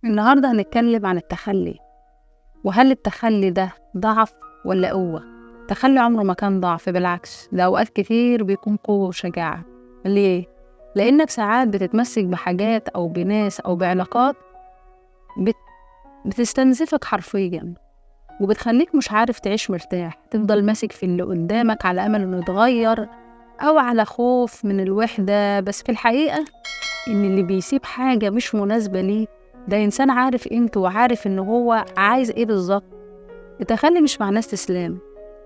النهاردة هنتكلم عن التخلي، وهل التخلي ده ضعف ولا قوة؟ التخلي عمره ما كان ضعف، بالعكس ده أوقات كتير بيكون قوة وشجاعة. ليه؟ لأنك ساعات بتتمسك بحاجات أو بناس أو بعلاقات بت... بتستنزفك حرفيا، وبتخليك مش عارف تعيش مرتاح، تفضل ماسك في اللي قدامك على أمل إنه يتغير أو على خوف من الوحدة. بس في الحقيقة إن اللي بيسيب حاجة مش مناسبة ليه ده إنسان عارف قيمته وعارف إنه هو عايز إيه بالظبط. التخلي مش معناه استسلام،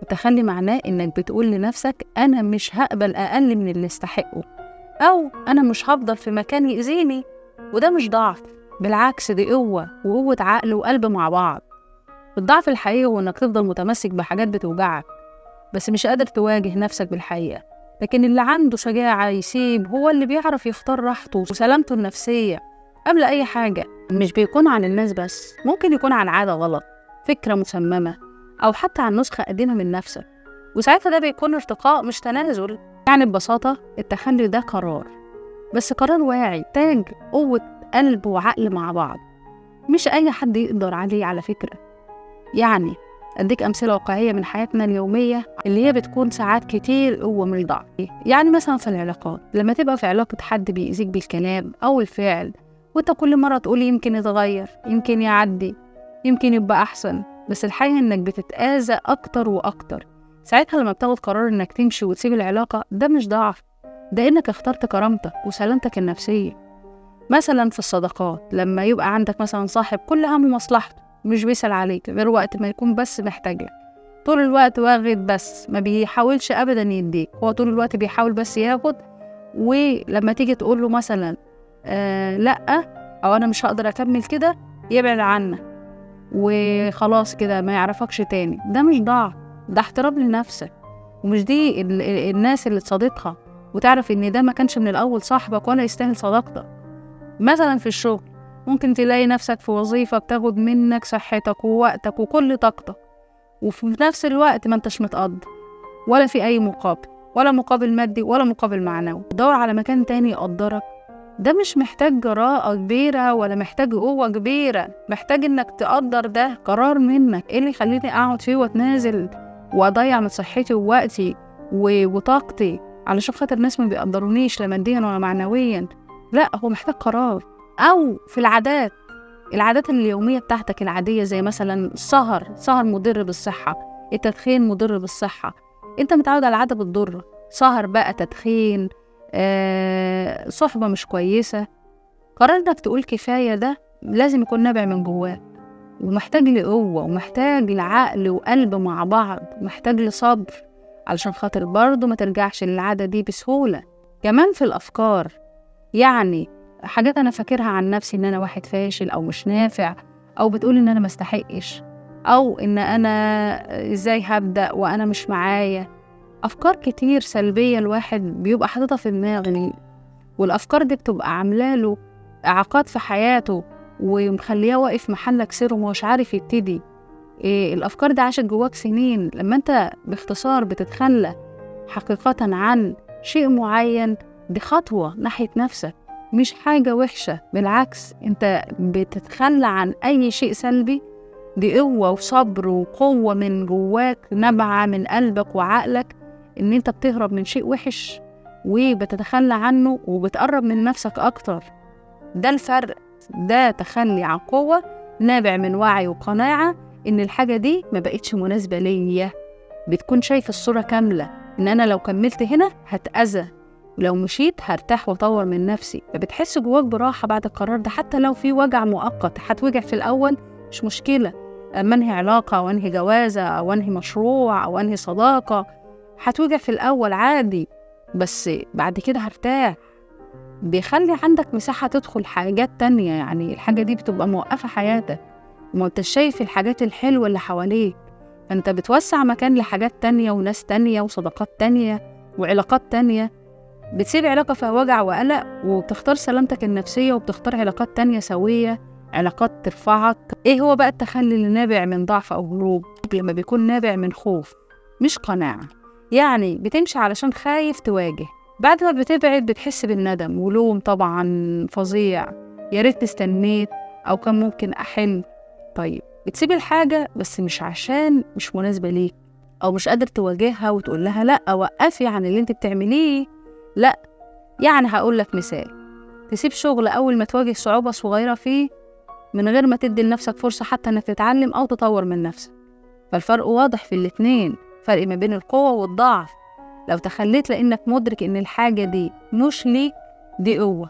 التخلي معناه إنك بتقول لنفسك أنا مش هقبل أقل من اللي استحقه، أو أنا مش هفضل في مكان يأذيني. وده مش ضعف، بالعكس دي قوة، وقوة عقل وقلب مع بعض. الضعف الحقيقي هو إنك تفضل متمسك بحاجات بتوجعك بس مش قادر تواجه نفسك بالحقيقة. لكن اللي عنده شجاعة يسيب هو اللي بيعرف يختار راحته وسلامته النفسية قبل أي حاجة. مش بيكون عن الناس بس، ممكن يكون عن عادة غلط، فكرة مسممة، أو حتى عن نسخة قديمة من نفسك، وساعتها ده بيكون ارتقاء مش تنازل. يعني ببساطة التخلي ده قرار، بس قرار واعي محتاج قوة قلب وعقل مع بعض، مش أي حد يقدر عليه على فكرة. يعني أديك أمثلة واقعية من حياتنا اليومية اللي هي بتكون ساعات كتير قوة من ضعف. يعني مثلا في العلاقات، لما تبقى في علاقة حد بيأذيك بالكلام أو الفعل، وانت كل مرة تقول يمكن يتغير، يمكن يعدي، يمكن يبقى أحسن، بس الحقيقة إنك بتتآذى أكتر وأكتر. ساعتها لما بتاخد قرار إنك تمشي وتسيب العلاقة، ده مش ضعف، ده إنك اخترت كرامتك وسلامتك النفسية. مثلا في الصداقات، لما يبقى عندك مثلا صاحب كل همه مصلحته، مش بيسأل عليك غير وقت ما يكون بس محتاج لك، طول الوقت واخد بس ما بيحاولش أبدا يديك، هو طول الوقت بيحاول بس ياخد. ولما تيجي تقول له مثلا لأ، أو أنا مش هقدر أكمل كده، يبعد عنك وخلاص كده ما يعرفكش تاني. ده مش ضعف، ده احترام لنفسك. ومش دي الناس اللي تصادقها وتعرف إن ده ما كانش من الأول صاحبك ولا يستاهل صداقتك. مثلا في الشغل، ممكن تلاقي نفسك في وظيفة بتاخد منك صحتك ووقتك وكل طاقتك، وفي نفس الوقت ما انتش متقدر ولا في أي مقابل، ولا مقابل مادي ولا مقابل معنوي. دور على مكان تاني يقدرك. ده مش محتاج جراءة كبيرة ولا محتاج قوة كبيرة، محتاج إنك تقدر ده قرار منك. إيه اللي يخليني أقعد فيه وأتنازل وأضيع من صحتي ووقتي وطاقتي علشان خاطر الناس ما بيقدرونيش لا ماديا ولا معنويا؟ لا، هو محتاج قرار. أو في العادات اليومية بتاعتك العادية، زي مثلا السهر مضر بالصحة، التدخين مضر بالصحة، انت متعود على العادة بتضر، سهر بقى، تدخين، صحبة مش كويسة. قرار انك تقول كفاية ده لازم يكون نابع من جواك، ومحتاج لقوة، ومحتاج لعقل وقلب مع بعض، محتاج لصبر علشان خاطر برضه ما ترجعش للعادة دي بسهولة. كمان في الأفكار، يعني حاجات أنا فاكرها عن نفسي إن أنا واحد فاشل أو مش نافع، أو بتقول إن أنا مستحقش، أو إن أنا إزاي هبدأ وأنا مش معايا. أفكار كتير سلبية الواحد بيبقى حاططها في دماغه، والأفكار دي بتبقى عاملاله إعاقات في حياته ومخليه واقف محلك سر ومش عارف يبتدي. الأفكار دي عاشت جواك سنين. لما أنت باختصار بتتخلى حقيقة عن شيء معين، دي خطوة ناحية نفسك، مش حاجة وحشة، بالعكس انت بتتخلى عن أي شيء سلبي. دي قوة وصبر وقوة من جواك نبعة من قلبك وعقلك، ان انت بتهرب من شيء وحش وبتتخلى عنه وبتقرب من نفسك أكتر. ده الفرق، ده تخلي عن قوة نابع من وعي وقناعة ان الحاجة دي ما بقتش مناسبة ليا. بتكون شايف الصورة كاملة، ان انا لو كملت هنا هتأذى، ولو مشيت هرتاح واطور من نفسي. فبتحس جواك براحة بعد القرار ده، حتى لو في وجع مؤقت. هتوجع في الأول مش مشكلة، أما انهي علاقة أو انهي جوازة أو انهي مشروع أو انهي صداقة، هتوجع في الأول عادي، بس بعد كده هرتاح. بيخلي عندك مساحة تدخل حاجات تانية، يعني الحاجة دي بتبقى موقفة حياتك وما انت شايف الحاجات الحلوة اللي حواليك، فانت بتوسع مكان لحاجات تانية وناس تانية وصداقات تانية وعلاقات تانية. بتسيب علاقة فيها وجع وقلق وبتختار سلامتك النفسية، وبتختار علاقات تانية سوية، علاقات ترفعك. ايه هو بقى التخلي اللي نابع من ضعف او هروب؟ لما بيكون نابع من خوف مش قناعة، يعني بتمشي علشان خايف تواجه، بعد ما بتبعد بتحس بالندم ولوم طبعا فظيع، يا ريت استنيت، أو كان ممكن أحل. طيب بتسيب الحاجة بس مش عشان مش مناسبة ليك أو مش قادر تواجهها وتقول لها لأ وقفي عن اللي انت بتعمليه. لأ، يعني هقول لك مثال، تسيب شغل أول ما تواجه صعوبة صغيرة فيه من غير ما تدي لنفسك فرصة حتى إنك تتعلم أو تطور من نفسك. فالفرق واضح في الاتنين، فرق ما بين القوة والضعف. لو تخليت لأنك مدرك إن الحاجة دي مش ليك، دي قوة.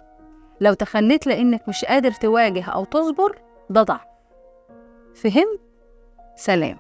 لو تخليت لأنك مش قادر تواجه أو تصبر، ده ضعف. فهم؟ سلام.